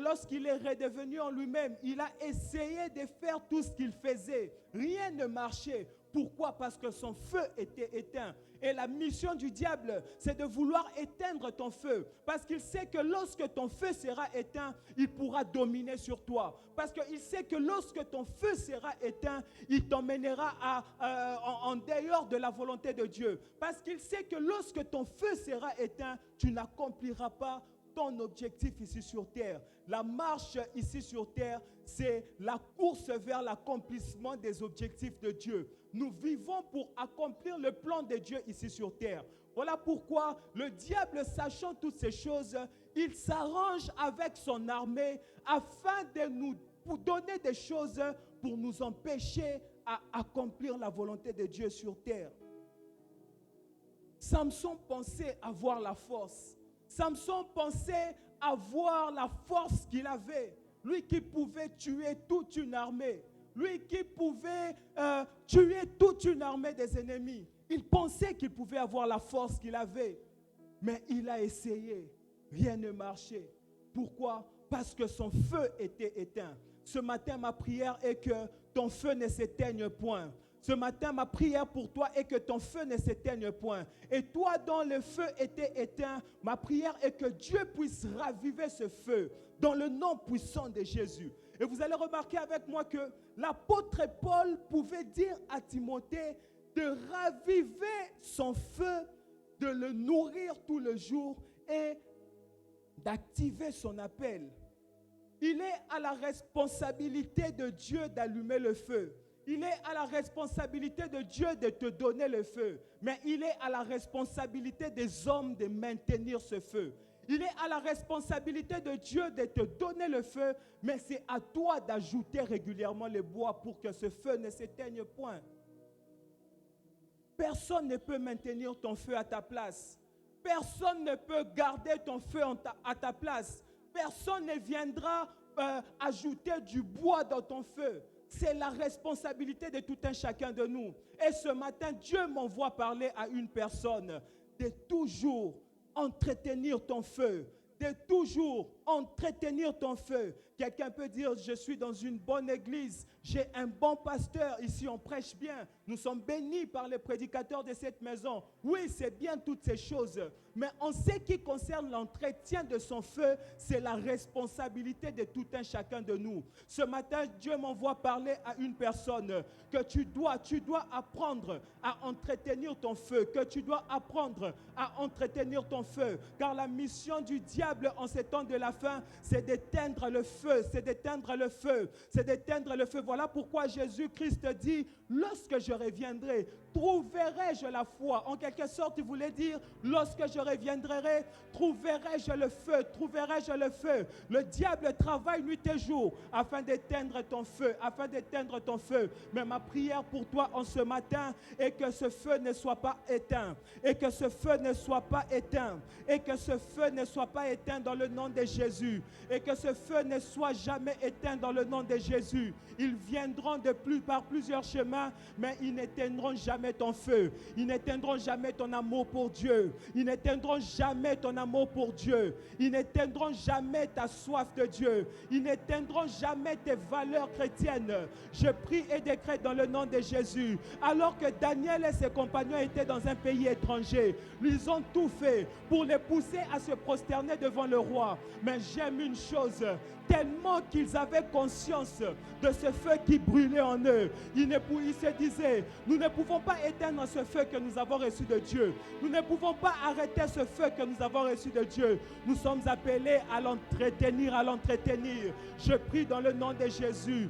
Lorsqu'il est redevenu en lui-même, il a essayé de faire tout ce qu'il faisait. Rien ne marchait. Pourquoi? Parce que son feu était éteint. Et la mission du diable, c'est de vouloir éteindre ton feu. Parce qu'il sait que lorsque ton feu sera éteint, il pourra dominer sur toi. Parce qu'il sait que lorsque ton feu sera éteint, il t'emmènera en dehors de la volonté de Dieu. Parce qu'il sait que lorsque ton feu sera éteint, tu n'accompliras pas ton objectif ici sur terre. La marche ici sur terre, c'est la course vers l'accomplissement des objectifs de Dieu. Nous vivons pour accomplir le plan de Dieu ici sur terre. Voilà pourquoi le diable, sachant toutes ces choses, il s'arrange avec son armée afin de nous donner des choses pour nous empêcher à accomplir la volonté de Dieu sur terre. Samson pensait avoir la force. Samson pensait avoir la force qu'il avait. Lui qui pouvait tuer toute une armée. Lui qui pouvait tuer toute une armée des ennemis. Il pensait qu'il pouvait avoir la force qu'il avait. Mais il a essayé. Rien ne marchait. Pourquoi? Parce que son feu était éteint. Ce matin, ma prière est que ton feu ne s'éteigne point. Ce matin, ma prière pour toi est que ton feu ne s'éteigne point. Et toi, dont le feu était éteint, ma prière est que Dieu puisse raviver ce feu dans le nom puissant de Jésus. Et vous allez remarquer avec moi que l'apôtre Paul pouvait dire à Timothée de raviver son feu, de le nourrir tout le jour et d'activer son appel. Il est à la responsabilité de Dieu d'allumer le feu. Il est à la responsabilité de Dieu de te donner le feu. Mais il est à la responsabilité des hommes de maintenir ce feu. Il est à la responsabilité de Dieu de te donner le feu, mais c'est à toi d'ajouter régulièrement le bois pour que ce feu ne s'éteigne point. Personne ne peut maintenir ton feu à ta place. Personne ne peut garder ton feu à ta place. Personne ne viendra ajouter du bois dans ton feu. C'est la responsabilité de tout un chacun de nous. Et ce matin, Dieu m'envoie parler à une personne de toujours entretenir ton feu, de toujours entretenir ton feu. Quelqu'un peut dire, je suis dans une bonne église, j'ai un bon pasteur, ici on prêche bien, nous sommes bénis par les prédicateurs de cette maison. Oui, c'est bien toutes ces choses, mais en ce qui concerne l'entretien de son feu, c'est la responsabilité de tout un chacun de nous. Ce matin, Dieu m'envoie parler à une personne que tu dois apprendre à entretenir ton feu, que tu dois apprendre à entretenir ton feu, car la mission du diable en ces temps de la fin, c'est d'éteindre le feu, c'est d'éteindre le feu, c'est d'éteindre le feu. Voilà pourquoi Jésus-Christ dit, lorsque je reviendrai, trouverai-je la foi? En quelque sorte, il voulait dire, lorsque je reviendrai, trouverai-je le feu, trouverai-je le feu. Le diable travaille nuit et jour afin d'éteindre ton feu, afin d'éteindre ton feu. Mais ma prière pour toi en ce matin est que ce feu ne soit pas éteint, et que ce feu ne soit pas éteint, et que ce feu ne soit pas éteint dans le nom de Jésus, et que ce feu ne soit jamais éteint dans le nom de Jésus. Ils viendront par plusieurs chemins, mais ils n'éteindront jamais ton feu. Ils n'éteindront jamais ton amour pour Dieu. Ils n'éteindront jamais ton amour pour Dieu. Ils n'éteindront jamais ta soif de Dieu. Ils n'éteindront jamais tes valeurs chrétiennes. Je prie et décrète dans le nom de Jésus. Alors que Daniel et ses compagnons étaient dans un pays étranger, ils ont tout fait pour les pousser à se prosterner devant le roi. Mais j'aime une chose, tellement qu'ils avaient conscience de ce feu qui brûlait en eux. Ils se disaient, nous ne pouvons pas éteindre ce feu que nous avons reçu de Dieu. Nous ne pouvons pas arrêter ce feu que nous avons reçu de Dieu. Nous sommes appelés à l'entretenir, à l'entretenir. Je prie dans le nom de Jésus.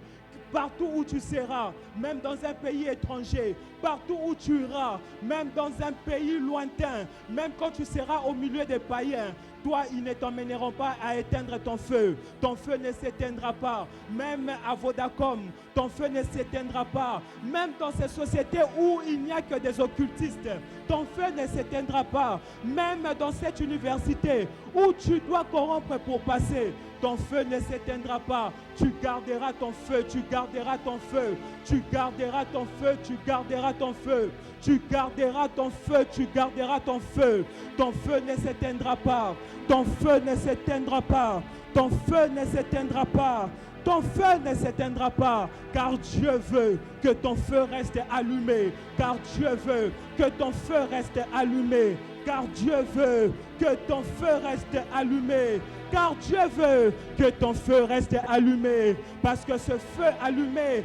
partout où tu seras, même dans un pays étranger, partout où tu iras, même dans un pays lointain, même quand tu seras au milieu des païens, toi, ils ne t'emmèneront pas à éteindre ton feu. Ton feu ne s'éteindra pas. Même à Vodacom, ton feu ne s'éteindra pas. Même dans ces sociétés où il n'y a que des occultistes, ton feu ne s'éteindra pas. Même dans cette université où tu dois corrompre pour passer, ton feu ne s'éteindra pas. Tu garderas ton feu, tu garderas ton feu, tu garderas ton feu, tu garderas ton feu, tu garderas ton feu, tu garderas ton feu. Ton feu ne s'éteindra pas. Ton feu ne s'éteindra pas. Ton feu ne s'éteindra pas. Ton feu ne s'éteindra pas, car Dieu veut que ton feu reste allumé, car Dieu veut que ton feu reste allumé, car Dieu veut que ton feu reste allumé, car Dieu veut que ton feu reste allumé, parce que ce feu allumé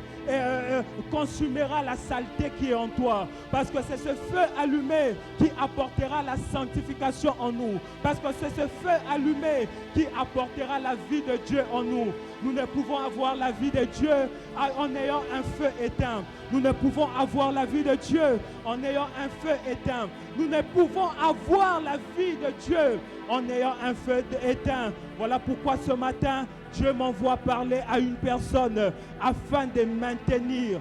consumera la saleté qui est en toi, parce que c'est ce feu allumé qui apportera la sanctification en nous, parce que c'est ce feu allumé qui apportera la vie de Dieu en nous. Nous ne pouvons avoir la vie de Dieu en ayant un feu éteint. Nous ne pouvons avoir la vie de Dieu en ayant un feu éteint. Nous ne pouvons avoir la vie de Dieu en ayant un feu éteint. Voilà pourquoi ce matin, Dieu m'envoie parler à une personne afin de maintenir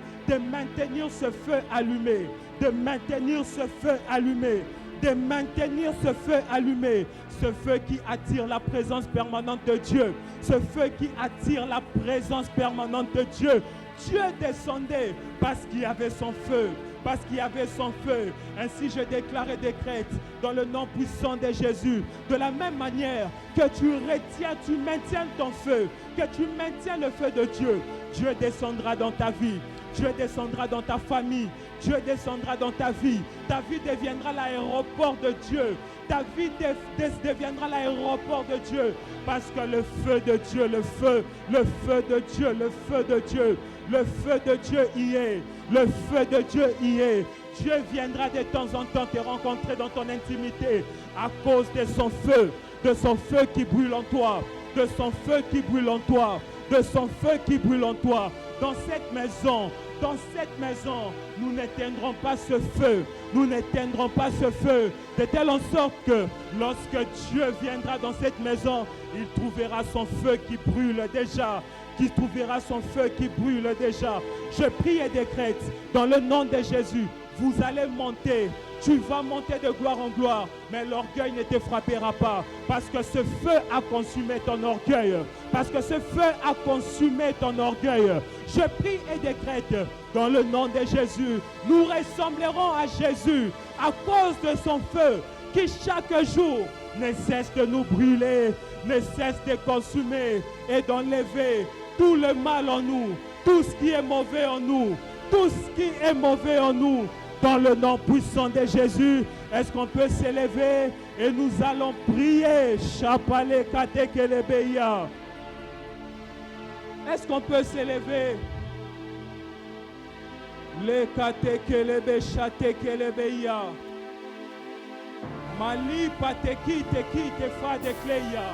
ce feu allumé, de maintenir ce feu allumé, de maintenir ce feu allumé, ce feu qui attire la présence permanente de Dieu, ce feu qui attire la présence permanente de Dieu. Dieu descendait parce qu'il y avait son feu, parce qu'il y avait son feu. Ainsi je déclare et décrète dans le nom puissant de Jésus, de la même manière que tu retiens, tu maintiens ton feu, que tu maintiens le feu de Dieu, Dieu descendra dans ta vie. Dieu descendra dans ta famille. Dieu descendra dans ta vie. Ta vie deviendra l'aéroport de Dieu. Ta vie deviendra l'aéroport de Dieu. Parce que le feu de Dieu, le feu de Dieu, le feu de Dieu, le feu de Dieu y est. Le feu de Dieu y est. Dieu viendra de temps en temps te rencontrer dans ton intimité à cause de son feu qui brûle en toi, de son feu qui brûle en toi, de son feu qui brûle en toi. Dans cette maison, nous n'éteindrons pas ce feu. Nous n'éteindrons pas ce feu. De telle en sorte que lorsque Dieu viendra dans cette maison, il trouvera son feu qui brûle déjà. Qui trouvera son feu qui brûle déjà. Je prie et décrète dans le nom de Jésus. Vous allez monter. Tu vas monter de gloire en gloire, mais l'orgueil ne te frappera pas, parce que ce feu a consumé ton orgueil, parce que ce feu a consumé ton orgueil. Je prie et décrète dans le nom de Jésus, nous ressemblerons à Jésus à cause de son feu qui chaque jour ne cesse de nous brûler, ne cesse de consumer et d'enlever tout le mal en nous, tout ce qui est mauvais en nous, tout ce qui est mauvais en nous. Dans le nom puissant de Jésus, est-ce qu'on peut s'élever et nous allons prier? Chapale katekelebeya. Est-ce qu'on peut s'élever? Le katekelebe chatekelebeya. Mali pateki teki tefa de kleya.